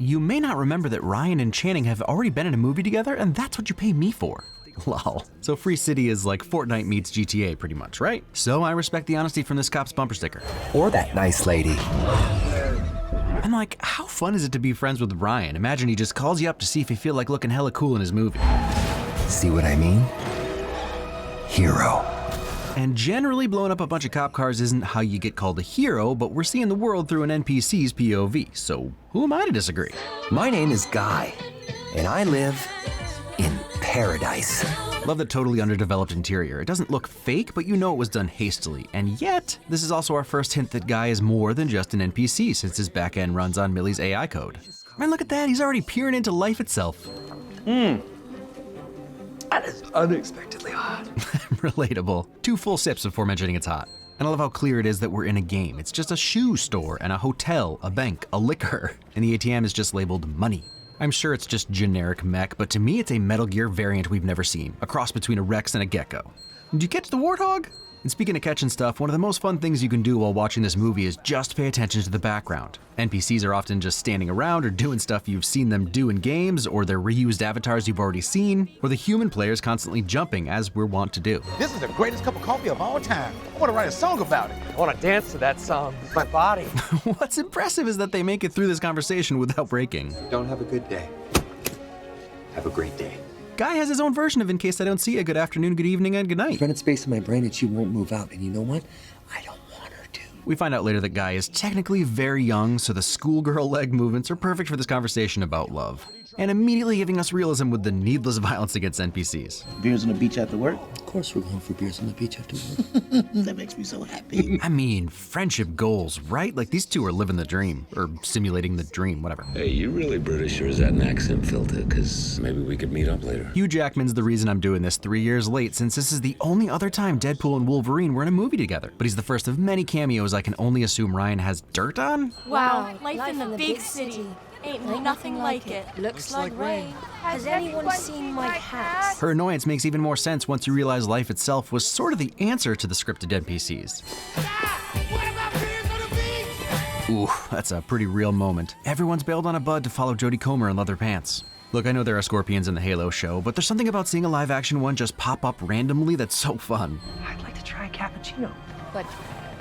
You may not remember that Ryan and Channing have already been in a movie together, and that's what you pay me for. Lol. So Free City is like Fortnite meets GTA pretty much, right? So I respect the honesty from this cop's bumper sticker. Or that nice lady. I'm like, how fun is it to be friends with Ryan? Imagine he just calls you up to see if you feel like looking hella cool in his movie. See what I mean? Hero. And generally blowing up a bunch of cop cars isn't how you get called a hero, but we're seeing the world through an NPC's POV, so who am I to disagree? My name is Guy, and I live in paradise. Love the totally underdeveloped interior. It doesn't look fake, but you know it was done hastily. And yet, this is also our first hint that Guy is more than just an NPC since his back end runs on Millie's AI code. Man, look at that, he's already peering into life itself. That is unexpectedly hot. Relatable. 2 full sips before mentioning it's hot. And I love how clear it is that we're in a game. It's just a shoe store and a hotel, a bank, a liquor, and the ATM is just labeled money. I'm sure it's just generic mech, but to me it's a Metal Gear variant we've never seen, a cross between a Rex and a Gecko. Did you catch the warthog? And speaking of catching stuff, one of the most fun things you can do while watching this movie is just pay attention to the background. NPCs are often just standing around or doing stuff you've seen them do in games, or they're reused avatars you've already seen, or the human players constantly jumping as we're wont to do. This is the greatest cup of coffee of all time. I want to write a song about it. I want to dance to that song with my body. What's impressive is that they make it through this conversation without breaking. Don't have a good day. Have a great day. Guy has his own version of "In Case I Don't See You," good afternoon, good evening, and good night. Rented space in my brain and she won't move out. And you know what? I don't want her to. We find out later that Guy is technically very young, so the schoolgirl leg movements are perfect for this conversation about love. And immediately giving us realism with the needless violence against NPCs. Beers on the beach after work? Of course we're going for beers on the beach after work. That makes me so happy. I mean, friendship goals, right? Like these two are living the dream, or simulating the dream, whatever. Hey, you really British, or is that an accent filter? Because maybe we could meet up later. Hugh Jackman's the reason I'm doing this 3 years late, since this is the only other time Deadpool and Wolverine were in a movie together. But he's the first of many cameos I can only assume Ryan has dirt on? Wow, life in the big city. Ain't nothing like it. Looks like rain. Has anyone seen my hat? Her annoyance makes even more sense once you realize life itself was sort of the answer to the scripted NPCs. Ooh, that's a pretty real moment. Everyone's bailed on a bud to follow Jodie Comer in leather pants. Look, I know there are scorpions in the Halo show, but there's something about seeing a live-action one just pop up randomly that's so fun. I'd like to try a cappuccino. But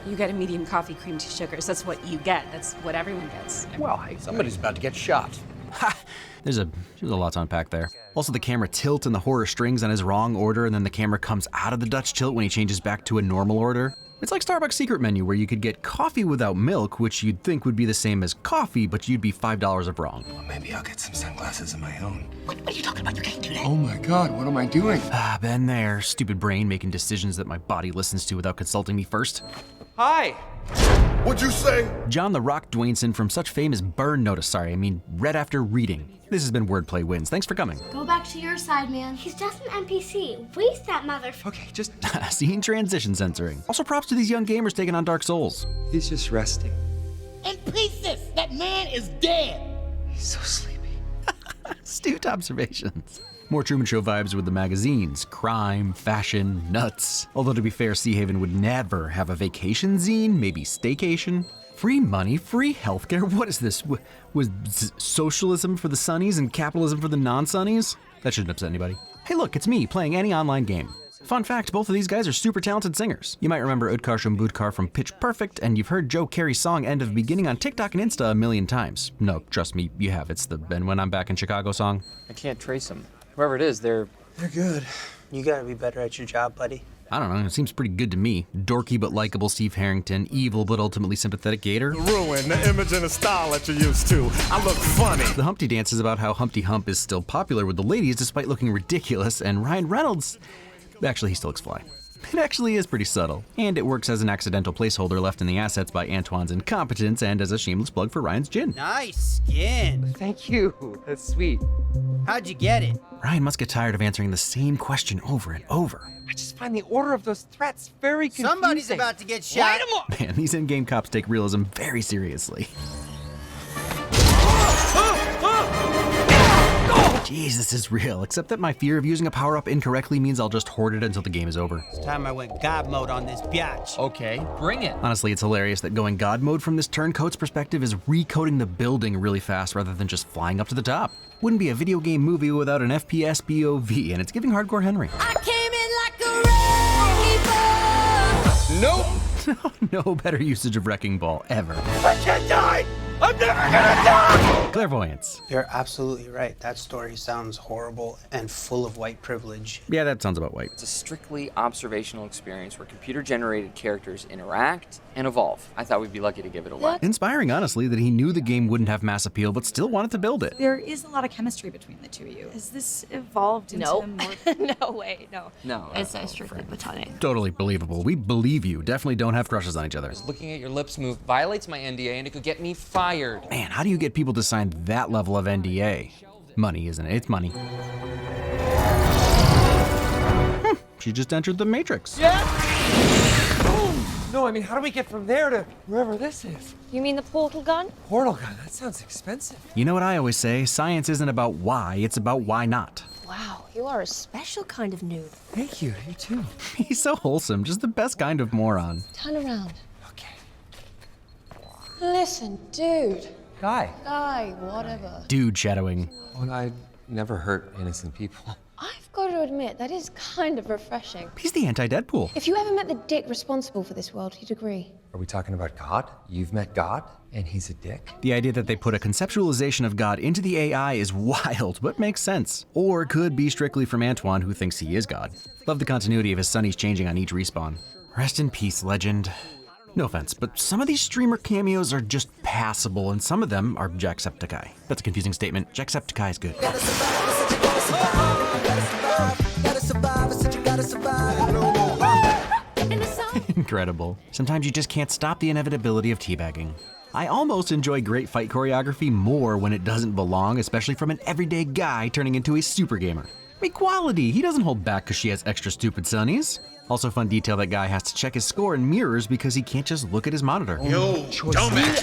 you get a medium coffee, cream, 2 sugars. That's what you get. That's what everyone gets. Well, hey, somebody's about to get shot. Ha! There's a lot to unpack there. Also, the camera tilt and the horror strings on his wrong order, and then the camera comes out of the Dutch tilt when he changes back to a normal order. It's like Starbucks secret menu where you could get coffee without milk, which you'd think would be the same as coffee, but you'd be $5 of wrong. Well, maybe I'll get some sunglasses of my own. What are you talking about? You can't do that. Oh my God, what am I doing? Ah, been there. Stupid brain making decisions that my body listens to without consulting me first. Hi. What'd you say? John the Rock Dwayneson from such fame as Burn Notice. Read after reading. This has been Wordplay Wins. Thanks for coming. Go back to your side, man. He's just an NPC. Waste that motherfucker. Okay, just... Scene transition censoring. Also props to these young gamers taking on Dark Souls. He's just resting. In pieces! That man is dead! He's so sleepy. Astute observations. More Truman Show vibes with the magazines. Crime, fashion, nuts. Although to be fair, Sea Haven would never have a vacation zine, maybe staycation. Free money, free healthcare. What is this? Was socialism for the sunnies and capitalism for the non-sunnies? That shouldn't upset anybody. Hey look, it's me playing any online game. Fun fact, both of these guys are super talented singers. You might remember Udkar Shumbudkar from Pitch Perfect, and you've heard Joe Carey's song End of Beginning on TikTok and Insta a million times. No, trust me, you have. It's the And When I'm Back in Chicago song. I can't trace them. Whoever it is, they're good. You gotta be better at your job, buddy. I don't know, it seems pretty good to me. Dorky but likable Steve Harrington, evil but ultimately sympathetic Gator. Ruin the image and the style that you're used to. I look funny. The Humpty Dance is about how Humpty Hump is still popular with the ladies despite looking ridiculous, and Ryan Reynolds, actually he still looks fly. It actually is pretty subtle, and it works as an accidental placeholder left in the assets by Antoine's incompetence and as a shameless plug for Ryan's gin. Nice skin. Thank you. That's sweet. How'd you get it? Ryan must get tired of answering the same question over and over. I just find the order of those threats very confusing. Somebody's about to get shot. Man, these in-game cops take realism very seriously. Jeez, this is real, except that my fear of using a power-up incorrectly means I'll just hoard it until the game is over. It's time I went God mode on this biatch. Okay, bring it. Honestly, it's hilarious that going God mode from this turncoat's perspective is recoding the building really fast rather than just flying up to the top. Wouldn't be a video game movie without an FPS POV, and it's giving Hardcore Henry. I came in like a wrecking ball. No better usage of Wrecking Ball ever. I can't die! I'm never gonna die! Clairvoyance. You're absolutely right. That story sounds horrible and full of white privilege. Yeah, that sounds about white. It's a strictly observational experience where computer-generated characters interact and evolve. I thought we'd be lucky to give it a look. Inspiring, honestly, that he knew the game wouldn't have mass appeal, but still wanted to build it. There is a lot of chemistry between the two of you. Has this evolved into Nope. more... No way, no. No. It's strictly platonic. Totally believable. We believe you. Definitely don't have crushes on each other. Looking at your lips move violates my NDA and it could get me fired. Man, how do you get people to sign that level of NDA? Money, isn't it? It's money. She just entered the Matrix. No, I mean, how do we get from there to wherever this is? You mean the portal gun? Portal gun, that sounds expensive. You know what I always say? Science isn't about why, it's about why not. Wow, you are a special kind of noob. Thank you, you too. He's so wholesome, just the best kind of moron. Turn around. Okay. Listen, dude. Guy. Guy, whatever. Dude shadowing. Well, I never hurt innocent people. I've got to admit, that is kind of refreshing. He's the anti-Deadpool. If you ever met the dick responsible for this world, you'd agree. Are we talking about God? You've met God, and he's a dick? The idea that they put a conceptualization of God into the AI is wild, but makes sense. Or could be strictly from Antoine, who thinks he is God. Love the continuity of his sunnies changing on each respawn. Rest in peace, legend. No offense, but some of these streamer cameos are just passable, and some of them are Jacksepticeye. That's a confusing statement. Jacksepticeye is good. Incredible. Sometimes you just can't stop the inevitability of teabagging. I almost enjoy great fight choreography more when it doesn't belong, especially from an everyday guy turning into a super gamer. Equality! He doesn't hold back because she has extra stupid sunnies. Also fun detail that guy has to check his score in mirrors because he can't just look at his monitor. Yo, We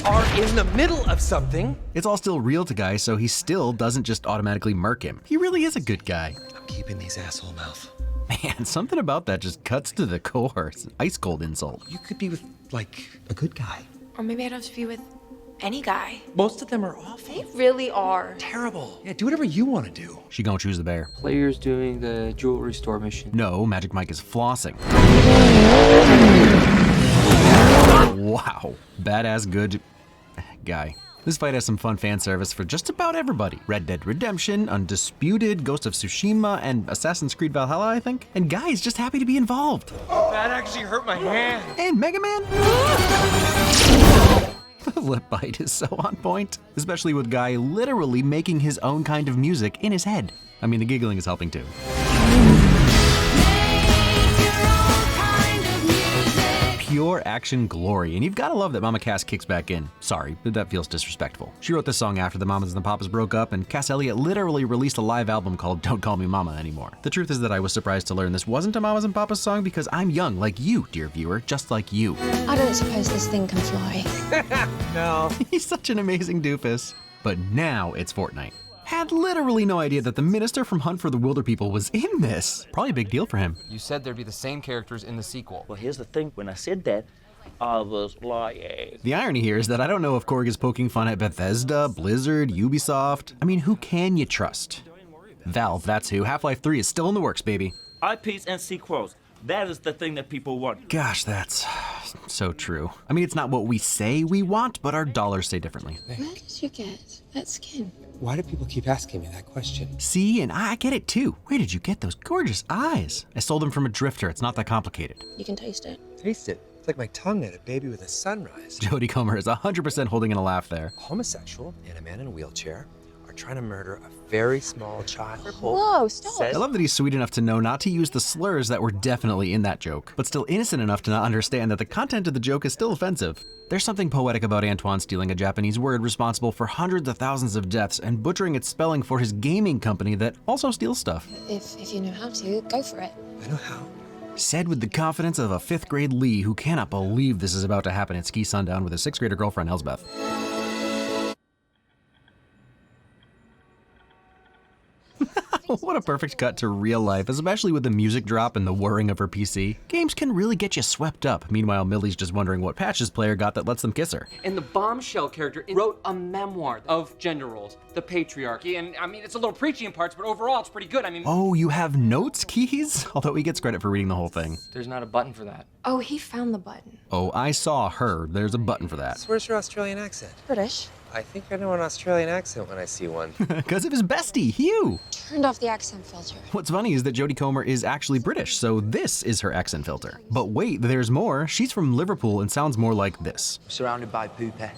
are in the middle of something. It's all still real to Guy, so he still doesn't just automatically murk him. He really is a good guy. I'm keeping these asshole mouth. Man, something about that just cuts to the core. It's an ice cold insult. You could be with, like, a good guy. Or maybe I'd have to be with any guy. Most of them are awful. They really are. Terrible. Yeah, do whatever you want to do. She gonna choose the bear. Players doing the jewelry store mission. No, Magic Mike is flossing. Wow, badass good guy. This fight has some fun fan service for just about everybody. Red Dead Redemption, Undisputed, Ghost of Tsushima, and Assassin's Creed Valhalla, I think. And Guy is just happy to be involved. That actually hurt my hand. And Mega Man. The lip bite is so on point, especially with Guy literally making his own kind of music in his head. I mean, the giggling is helping too. Pure action glory, and you've gotta love that Mama Cass kicks back in. Sorry, but that feels disrespectful. She wrote this song after the Mamas and the Papas broke up, and Cass Elliot literally released a live album called Don't Call Me Mama Anymore. The truth is that I was surprised to learn this wasn't a Mamas and Papas song because I'm young like you, dear viewer, just like you. I don't suppose this thing can fly. No. He's such an amazing doofus. But now it's Fortnite. Had literally no idea that the minister from Hunt for the Wilder People was in this. Probably a big deal for him. You said there'd be the same characters in the sequel. Well, here's the thing. When I said that, I was lying. The irony here is that I don't know if Korg is poking fun at Bethesda, Blizzard, Ubisoft. I mean, who can you trust? Valve, that's who. Half-Life 3 is still in the works, baby. IPs and sequels. That is the thing that people want. Gosh, that's so true. I mean, it's not what we say we want, but our dollars say differently. Where did you get that skin? Why do people keep asking me that question? See, and I get it too. Where did you get those gorgeous eyes? I stole them from a drifter. It's not that complicated. You can taste it. Taste it. It's like my tongue at a baby with a sunrise. Jodie Comer is 100% holding in a laugh there. A homosexual and a man in a wheelchair are trying to murder a very small child. Whoa, stop. I love that he's sweet enough to know not to use the slurs that were definitely in that joke, but still innocent enough to not understand that the content of the joke is still offensive. There's something poetic about Antoine stealing a Japanese word responsible for hundreds of thousands of deaths and butchering its spelling for his gaming company that also steals stuff. If you know how to, go for it. I know how. Said with the confidence of a 5th grade Lee who cannot believe this is about to happen at Ski Sundown with his 6th grader girlfriend Elsbeth. What a perfect cut to real life, especially with the music drop and the whirring of her PC. Games can really get you swept up. Meanwhile, Millie's just wondering what patches player got that lets them kiss her. And the bombshell character wrote a memoir of gender roles, the patriarchy, and I mean, it's a little preachy in parts, but overall it's pretty good. I mean... Oh, you have notes, Keys? Although he gets credit for reading the whole thing. There's not a button for that. Oh, he found the button. Oh, I saw her. There's a button for that. So where's your Australian accent? British. I think I know an Australian accent when I see one. Because of his bestie, Hugh. Turned off the accent filter. What's funny is that Jodie Comer is actually British, so this is her accent filter. But wait, there's more. She's from Liverpool and sounds more like this. Surrounded by poopy.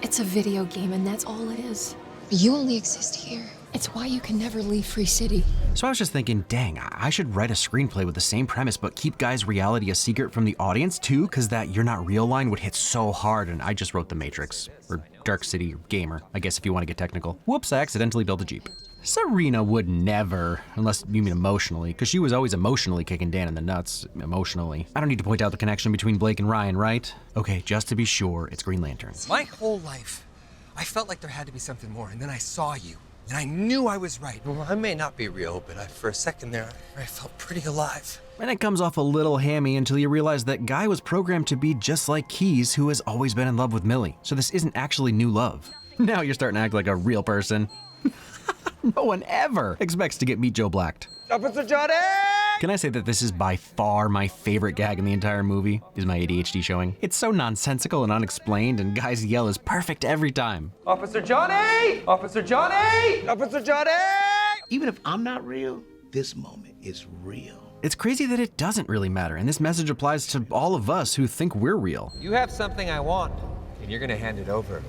It's a video game, and that's all it is. You only exist here. It's why you can never leave Free City. So I was just thinking, dang, I should write a screenplay with the same premise, but keep guys' reality a secret from the audience too, because that "you're not real" line would hit so hard, and I just wrote The Matrix, or Dark City, or Gamer, I guess if you want to get technical. Whoops, I accidentally built a Jeep. Serena would never, unless you mean emotionally, because she was always emotionally kicking Dan in the nuts, emotionally. I don't need to point out the connection between Blake and Ryan, right? Okay, just to be sure, it's Green Lantern. My whole life, I felt like there had to be something more, and then I saw you. And I knew I was right. Well, I may not be real, but for a second there, I felt pretty alive. And it comes off a little hammy until you realize that Guy was programmed to be just like Keys, who has always been in love with Millie. So this isn't actually new love. Now you're starting to act like a real person. No one ever expects to get Meet Joe Blacked. Officer Johnny! Can I say that this is by far my favorite gag in the entire movie? Is my ADHD showing? It's so nonsensical and unexplained, and Guy's yell is perfect every time. Officer Johnny! Officer Johnny! Officer Johnny! Even if I'm not real, this moment is real. It's crazy that it doesn't really matter, and this message applies to all of us who think we're real. You have something I want, and you're gonna hand it over.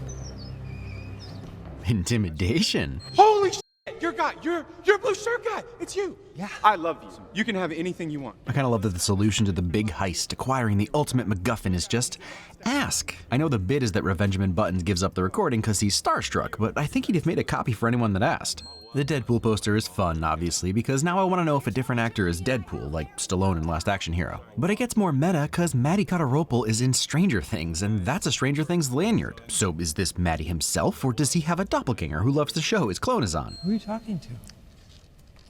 Intimidation. Holy shit! You're blue shirt guy. It's you. Yeah. I love you. You can have anything you want. I kind of love that the solution to the big heist, acquiring the ultimate MacGuffin, is just ask. I know the bit is that Revengeman Buttons gives up the recording because he's starstruck, but I think he'd have made a copy for anyone that asked. The Deadpool poster is fun, obviously, because now I want to know if a different actor is Deadpool, like Stallone in Last Action Hero. But it gets more meta because Matty Cotteropole is in Stranger Things, and that's a Stranger Things lanyard. So is this Matty himself, or does he have a doppelganger who loves to show his clone is on? Who are you talking to?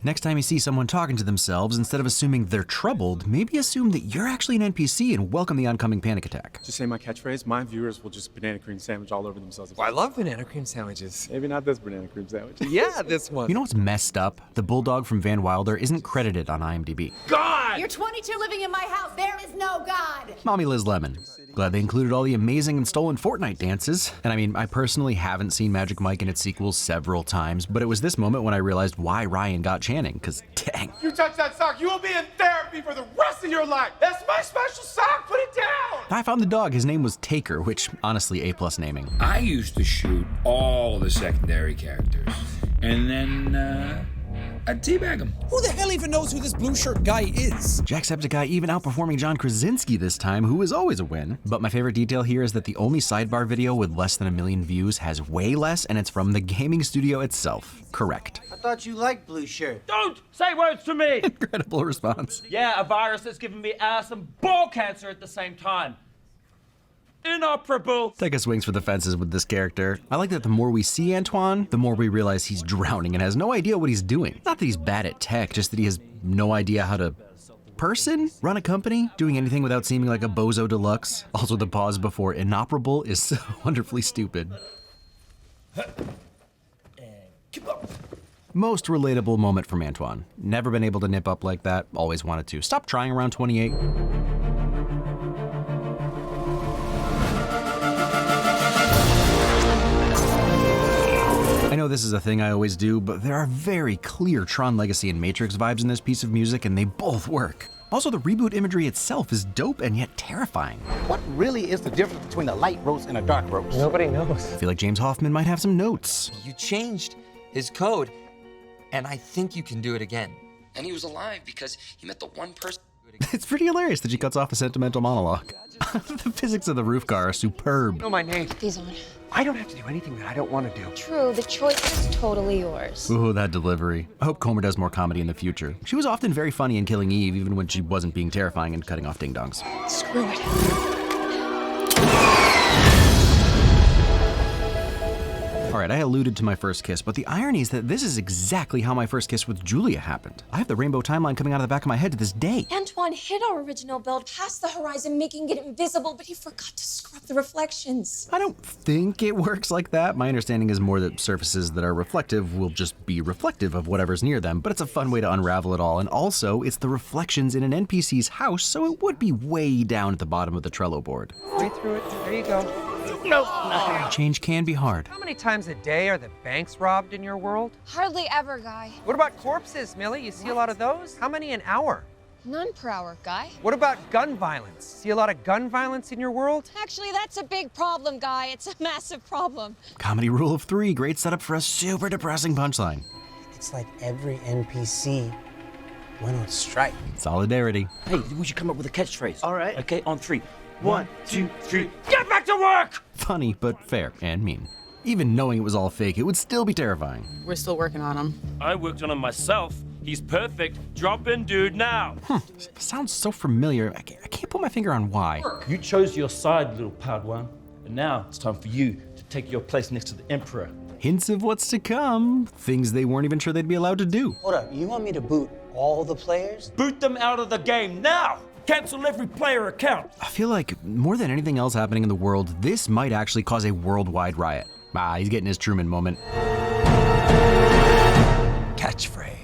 Next time you see someone talking to themselves, instead of assuming they're troubled, maybe assume that you're actually an NPC and welcome the oncoming panic attack. Just say my catchphrase, my viewers will just banana cream sandwich all over themselves. Well, I love banana cream sandwiches. Maybe not this banana cream sandwich. Yeah, this one. You know what's messed up? The bulldog from Van Wilder isn't credited on IMDb. God! You're 22 living in my house. There is no God. Mommy Liz Lemon. Glad they included all the amazing and stolen Fortnite dances. And I mean, I personally haven't seen Magic Mike and its sequels several times, but it was this moment when I realized why Ryan got Channing, because dang. You touch that sock, you will be in therapy for the rest of your life. That's my special sock. Put it down. I found the dog. His name was Taker, which honestly A+ naming. I used to shoot all the secondary characters, and then I'd teabag him. Who the hell even knows who this blue shirt guy is? Jacksepticeye even outperforming John Krasinski this time, who is always a win. But my favorite detail here is that the only sidebar video with less than 1 million views has way less, and it's from the gaming studio itself. Correct. I thought you liked blue shirt. Don't say words to me! Incredible response. Yeah, a virus that's giving me ass and ball cancer at the same time. Inoperable. Take a swings for the fences with this character. I like that the more we see Antoine, the more we realize he's drowning and has no idea what he's doing. Not that he's bad at tech, just that he has no idea how to run a company, doing anything without seeming like a bozo deluxe. Also, the pause before inoperable is so wonderfully stupid. Most relatable moment from Antoine. Never been able to nip up like that, always wanted to. Stop trying around 28. I know this is a thing I always do, but there are very clear Tron Legacy and Matrix vibes in this piece of music, and they both work. Also, the reboot imagery itself is dope and yet terrifying. What really is the difference between a light roast and a dark roast? Nobody knows. I feel like James Hoffman might have some notes. You changed his code, and I think you can do it again. And he was alive because he met the one person. It's pretty hilarious that she cuts off a sentimental monologue. The physics of the roof car are superb. Know my name. Put these on. I don't have to do anything that I don't want to do. True, the choice is totally yours. Ooh, that delivery. I hope Comer does more comedy in the future. She was often very funny in Killing Eve, even when she wasn't being terrifying and cutting off ding-dongs. Screw it. All Alright, I alluded to my first kiss, but the irony is that this is exactly how my first kiss with Julia happened. I have the rainbow timeline coming out of the back of my head to this day. Antoine hid our original build past the horizon, making it invisible, but he forgot to scrub the reflections. I don't think it works like that. My understanding is more that surfaces that are reflective will just be reflective of whatever's near them, but it's a fun way to unravel it all. And also, it's the reflections in an NPC's house, so it would be way down at the bottom of the Trello board. Right through it. There you go. Nope. Change can be hard. How many times a day are the banks robbed in your world? Hardly ever, Guy. What about corpses, Millie? You see a lot of those? How many an hour? None per hour, Guy. What about gun violence? See a lot of gun violence in your world? Actually, that's a big problem, Guy. It's a massive problem. Comedy rule of 3, great setup for a super depressing punchline. It's like every NPC went on strike. Solidarity. Hey, we should come up with a catchphrase. All right. Okay, on 3. 1, 2, 3. Get back to work! Funny, but fair and mean. Even knowing it was all fake, it would still be terrifying. We're still working on him. I worked on him myself. He's perfect. Drop in, dude, now. Sounds so familiar. I can't put my finger on why. You chose your side, little Padawan. And now it's time for you to take your place next to the Emperor. Hints of what's to come. Things they weren't even sure they'd be allowed to do. Hold up, you want me to boot all the players? Boot them out of the game now! Cancel every player account! I feel like more than anything else happening in the world, this might actually cause a worldwide riot. He's getting his Truman moment. Catchphrase.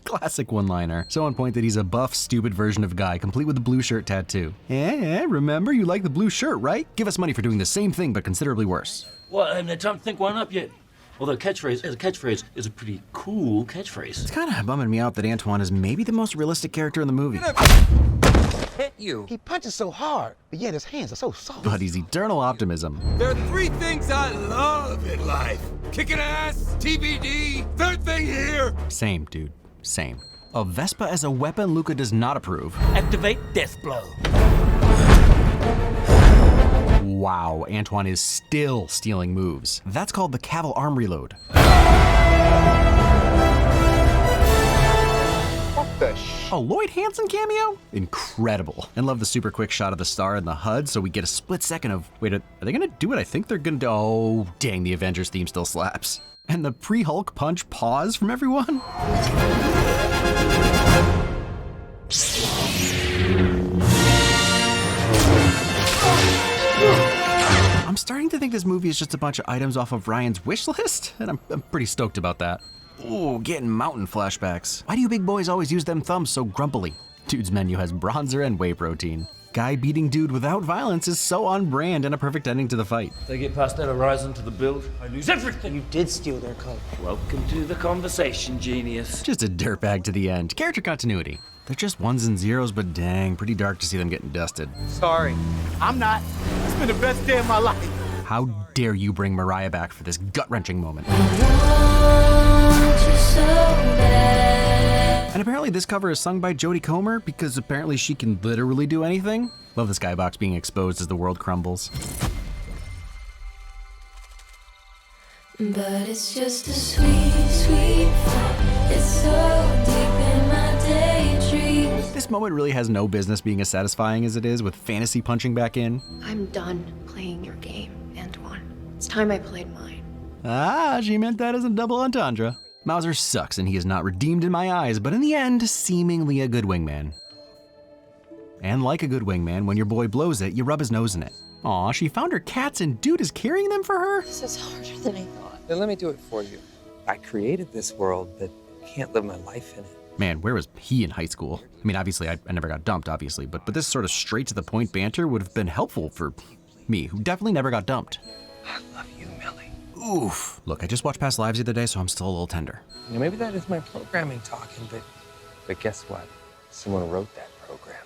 Classic one-liner. So on point that he's a buff, stupid version of Guy, complete with the blue shirt tattoo. Remember, you like the blue shirt, right? Give us money for doing the same thing, but considerably worse. Well, I haven't had time to think one up yet. Although catchphrase is a pretty cool catchphrase. It's kind of bumming me out that Antoine is maybe the most realistic character in the movie. Hit you. He punches so hard, but yet his hands are so soft. But he's eternal optimism. There are 3 things I love in life. Kicking ass, TBD, third thing here. Same, dude. Same. A Vespa as a weapon Luca does not approve. Activate Death Blow. Wow, Antoine is still stealing moves. That's called the Cavill arm reload. What the A Lloyd Hansen cameo? Incredible. And love the super quick shot of the star in the HUD, so we get a split second of, wait, are they gonna do what I think they're gonna do? Oh, dang, the Avengers theme still slaps. And the pre-Hulk punch pause from everyone? I'm starting to think this movie is just a bunch of items off of Ryan's wish list, and I'm pretty stoked about that. Ooh, getting mountain flashbacks. Why do you big boys always use them thumbs so grumpily? Dude's menu has bronzer and whey protein. Guy beating dude without violence is so on brand and a perfect ending to the fight. They get past that horizon to the build, I lose everything. You did steal their coat. Welcome to the conversation, genius. Just a dirtbag to the end. Character continuity. They're just ones and zeros, but dang, pretty dark to see them getting dusted. Sorry. I'm not. It's been the best day of my life. How dare you bring Mariah back for this gut-wrenching moment? And apparently this cover is sung by Jodie Comer, because apparently she can literally do anything. Love the skybox being exposed as the world crumbles. But it's just a sweet, sweet thought. It's so deep in my daydreams. This moment really has no business being as satisfying as it is with fantasy punching back in. I'm done playing your game, Antoine. It's time I played mine. Ah, she meant that as a double entendre. Mauser sucks and he is not redeemed in my eyes, but in the end, seemingly a good wingman. And like a good wingman, when your boy blows it, you rub his nose in it. Aw, she found her cats and dude is carrying them for her? This is harder than I thought. Then let me do it for you. I created this world, but can't live my life in it. Man, where was he in high school? I mean, obviously, I never got dumped, obviously, but this sort of straight-to-the-point banter would have been helpful for me, who definitely never got dumped. I love you, Millie. Oof. Look, I just watched Past Lives the other day, so I'm still a little tender. You know, maybe that is my programming talking, but guess what? Someone wrote that program.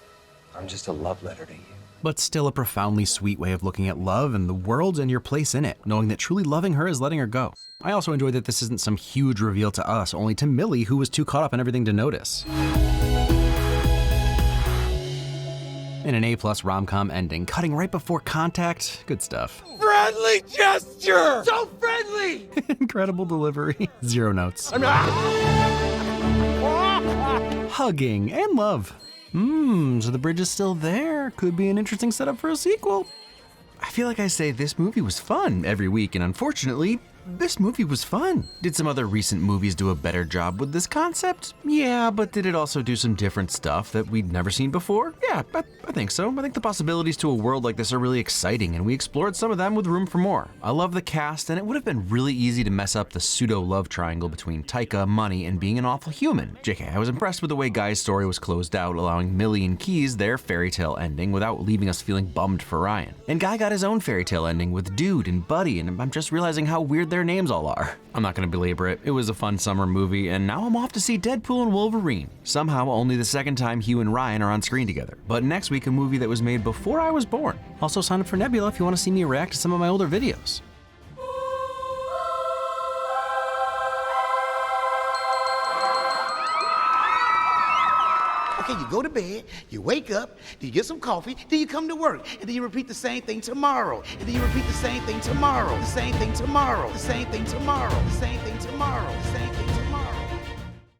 I'm just a love letter to you. But still a profoundly sweet way of looking at love and the world and your place in it, knowing that truly loving her is letting her go. I also enjoy that this isn't some huge reveal to us, only to Millie, who was too caught up in everything to notice. In an A+ rom-com ending, cutting right before contact, good stuff. Friendly gesture! So friendly! Incredible delivery. 0 notes. Hugging and love. So the bridge is still there. Could be an interesting setup for a sequel. I feel like I say this movie was fun every week, and unfortunately, This movie was fun. Did some other recent movies do a better job with this concept? Yeah, but did it also do some different stuff that we'd never seen before? Yeah, I think so. I think the possibilities to a world like this are really exciting, and we explored some of them with room for more. I love the cast, and it would have been really easy to mess up the pseudo-love triangle between Taika, money, and being an awful human. JK, I was impressed with the way Guy's story was closed out, allowing Millie and Keys their fairy tale ending without leaving us feeling bummed for Ryan. And Guy got his own fairy tale ending with Dude and Buddy, and I'm just realizing how weird their names all are. I'm not gonna belabor it. It was a fun summer movie, and now I'm off to see Deadpool and Wolverine. Somehow only the second time Hugh and Ryan are on screen together. But next week, a movie that was made before I was born. Also sign up for Nebula if you want to see me react to some of my older videos. Okay, you go to bed, you wake up, then you get some coffee, then you come to work, and then you repeat the same thing tomorrow, and then you repeat the same thing tomorrow, the same thing tomorrow, the same thing tomorrow, the same thing tomorrow, the same thing